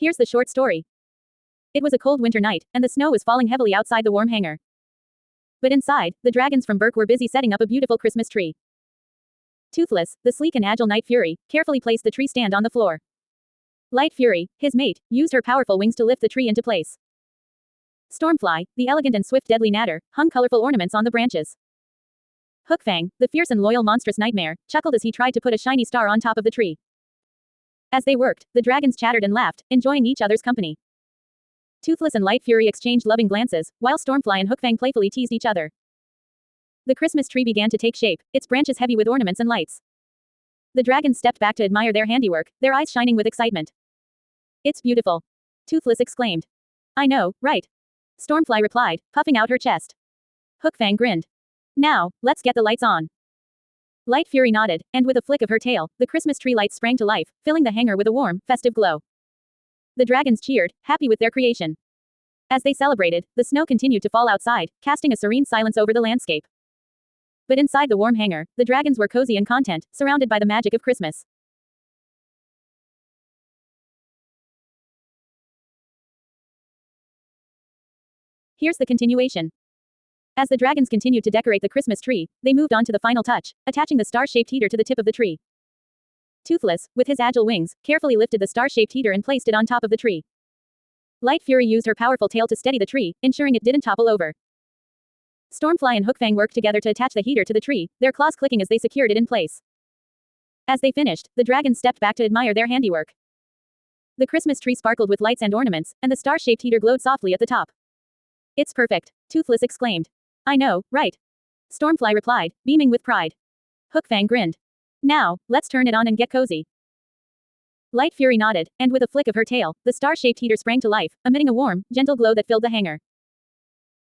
Here's the short story. It was a cold winter night, and the snow was falling heavily outside the warm hangar. But inside, the dragons from Berk were busy setting up a beautiful Christmas tree. Toothless, the sleek and agile Night Fury, carefully placed the tree stand on the floor. Light Fury, his mate, used her powerful wings to lift the tree into place. Stormfly, the elegant and swift Deadly Natter, hung colorful ornaments on the branches. Hookfang, the fierce and loyal monstrous Nightmare, chuckled as he tried to put a shiny star on top of the tree. As they worked, the dragons chattered and laughed, enjoying each other's company. Toothless and Light Fury exchanged loving glances, while Stormfly and Hookfang playfully teased each other. The Christmas tree began to take shape, its branches heavy with ornaments and lights. The dragons stepped back to admire their handiwork, their eyes shining with excitement. "It's beautiful," Toothless exclaimed. "I know, right?" Stormfly replied, puffing out her chest. Hookfang grinned. "Now, let's get the lights on." Light Fury nodded, and with a flick of her tail, the Christmas tree lights sprang to life, filling the hangar with a warm, festive glow. The dragons cheered, happy with their creation. As they celebrated, the snow continued to fall outside, casting a serene silence over the landscape. But inside the warm hangar, the dragons were cozy and content, surrounded by the magic of Christmas. Here's the continuation. As the dragons continued to decorate the Christmas tree, they moved on to the final touch, attaching the star-shaped heater to the tip of the tree. Toothless, with his agile wings, carefully lifted the star-shaped heater and placed it on top of the tree. Light Fury used her powerful tail to steady the tree, ensuring it didn't topple over. Stormfly and Hookfang worked together to attach the heater to the tree, their claws clicking as they secured it in place. As they finished, the dragons stepped back to admire their handiwork. The Christmas tree sparkled with lights and ornaments, and the star-shaped heater glowed softly at the top. "It's perfect," Toothless exclaimed. "I know, right?" Stormfly replied, beaming with pride. Hookfang grinned. "Now, let's turn it on and get cozy." Light Fury nodded, and with a flick of her tail, the star-shaped heater sprang to life, emitting a warm, gentle glow that filled the hangar.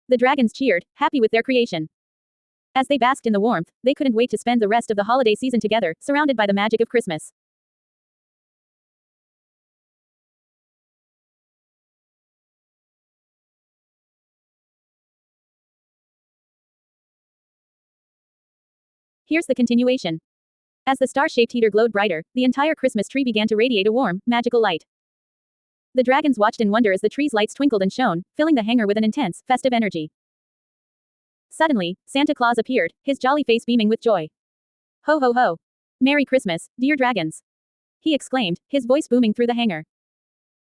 The dragons cheered, happy with their creation. As they basked in the warmth, they couldn't wait to spend the rest of the holiday season together, surrounded by the magic of Christmas. Here's the continuation. As the star-shaped heater glowed brighter, the entire Christmas tree began to radiate a warm, magical light. The dragons watched in wonder as the tree's lights twinkled and shone, filling the hangar with an intense, festive energy. Suddenly, Santa Claus appeared, his jolly face beaming with joy. "Ho ho ho! Merry Christmas, dear dragons!" he exclaimed, his voice booming through the hangar.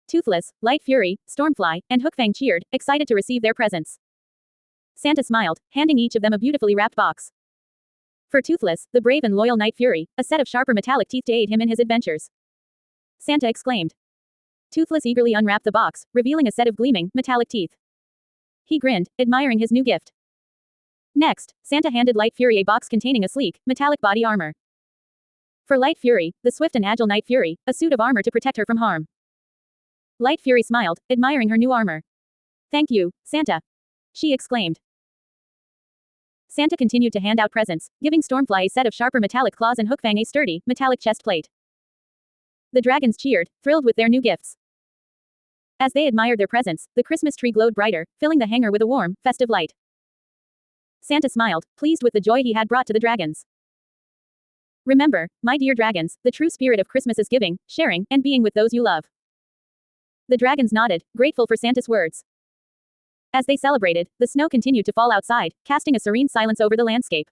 Toothless, Light Fury, Stormfly, and Hookfang cheered, excited to receive their presents. Santa smiled, handing each of them a beautifully wrapped box. For Toothless, the brave and loyal Night Fury, a set of sharper metallic teeth to aid him in his adventures. Santa exclaimed. Toothless eagerly unwrapped the box, revealing a set of gleaming, metallic teeth. He grinned, admiring his new gift. Next, Santa handed Light Fury a box containing a sleek, metallic body armor. For Light Fury, the swift and agile Night Fury, a suit of armor to protect her from harm. Light Fury smiled, admiring her new armor. "Thank you, Santa," she exclaimed. Santa continued to hand out presents, giving Stormfly a set of sharper metallic claws and Hookfang a sturdy, metallic chest plate. The dragons cheered, thrilled with their new gifts. As they admired their presents, the Christmas tree glowed brighter, filling the hangar with a warm, festive light. Santa smiled, pleased with the joy he had brought to the dragons. Remember, my dear dragons, the true spirit of Christmas is giving, sharing, and being with those you love. The dragons nodded, grateful for Santa's words. As they celebrated, the snow continued to fall outside, casting a serene silence over the landscape.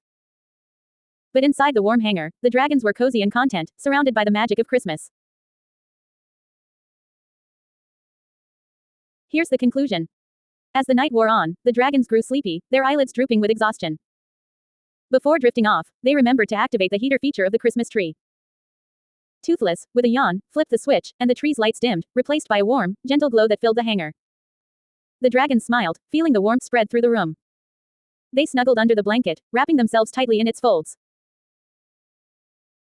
But inside the warm hangar, the dragons were cozy and content, surrounded by the magic of Christmas. Here's the conclusion. As the night wore on, the dragons grew sleepy, their eyelids drooping with exhaustion. Before drifting off, they remembered to activate the heater feature of the Christmas tree. Toothless, with a yawn, flipped the switch, and the tree's lights dimmed, replaced by a warm, gentle glow that filled the hangar. The dragons smiled, feeling the warmth spread through the room. They snuggled under the blanket, wrapping themselves tightly in its folds.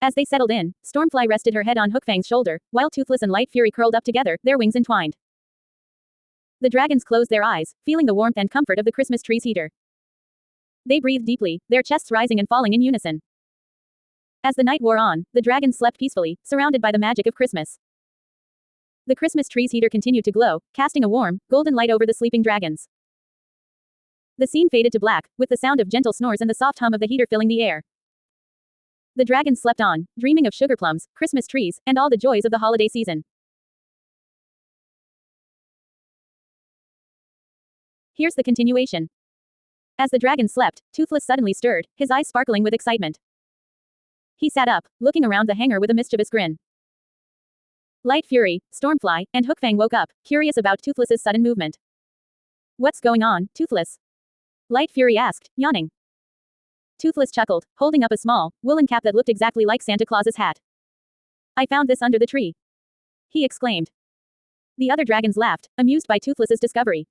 As they settled in, Stormfly rested her head on Hookfang's shoulder, while Toothless and Light Fury curled up together, their wings entwined. The dragons closed their eyes, feeling the warmth and comfort of the Christmas tree's heater. They breathed deeply, their chests rising and falling in unison. As the night wore on, the dragons slept peacefully, surrounded by the magic of Christmas. The Christmas tree's heater continued to glow, casting a warm, golden light over the sleeping dragons. The scene faded to black, with the sound of gentle snores and the soft hum of the heater filling the air. The dragons slept on, dreaming of sugar plums, Christmas trees, and all the joys of the holiday season. Here's the continuation. As the dragon slept, Toothless suddenly stirred, his eyes sparkling with excitement. He sat up, looking around the hangar with a mischievous grin. Light Fury, Stormfly, and Hookfang woke up, curious about Toothless's sudden movement. What's going on, Toothless? Light Fury asked, yawning. Toothless chuckled, holding up a small, woolen cap that looked exactly like Santa Claus's hat. I found this under the tree. He exclaimed. The other dragons laughed, amused by Toothless's discovery.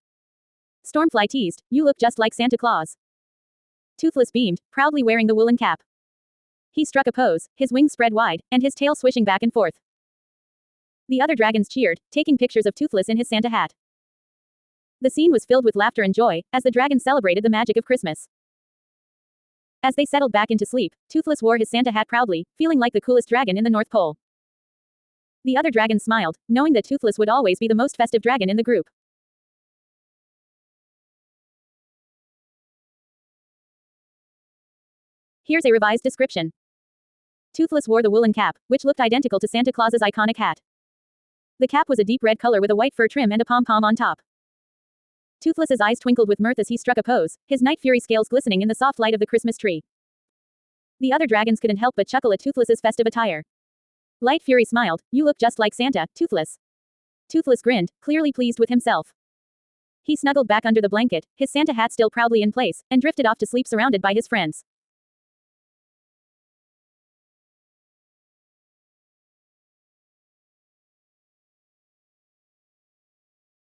Stormfly teased, you look just like Santa Claus. Toothless beamed, proudly wearing the woolen cap. He struck a pose, his wings spread wide, and his tail swishing back and forth. The other dragons cheered, taking pictures of Toothless in his Santa hat. The scene was filled with laughter and joy, as the dragons celebrated the magic of Christmas. As they settled back into sleep, Toothless wore his Santa hat proudly, feeling like the coolest dragon in the North Pole. The other dragons smiled, knowing that Toothless would always be the most festive dragon in the group. Here's a revised description. Toothless wore the woolen cap, which looked identical to Santa Claus's iconic hat. The cap was a deep red color with a white fur trim and a pom-pom on top. Toothless's eyes twinkled with mirth as he struck a pose, his Night Fury scales glistening in the soft light of the Christmas tree. The other dragons couldn't help but chuckle at Toothless's festive attire. Light Fury smiled, you look just like Santa, Toothless. Toothless grinned, clearly pleased with himself. He snuggled back under the blanket, his Santa hat still proudly in place, and drifted off to sleep surrounded by his friends.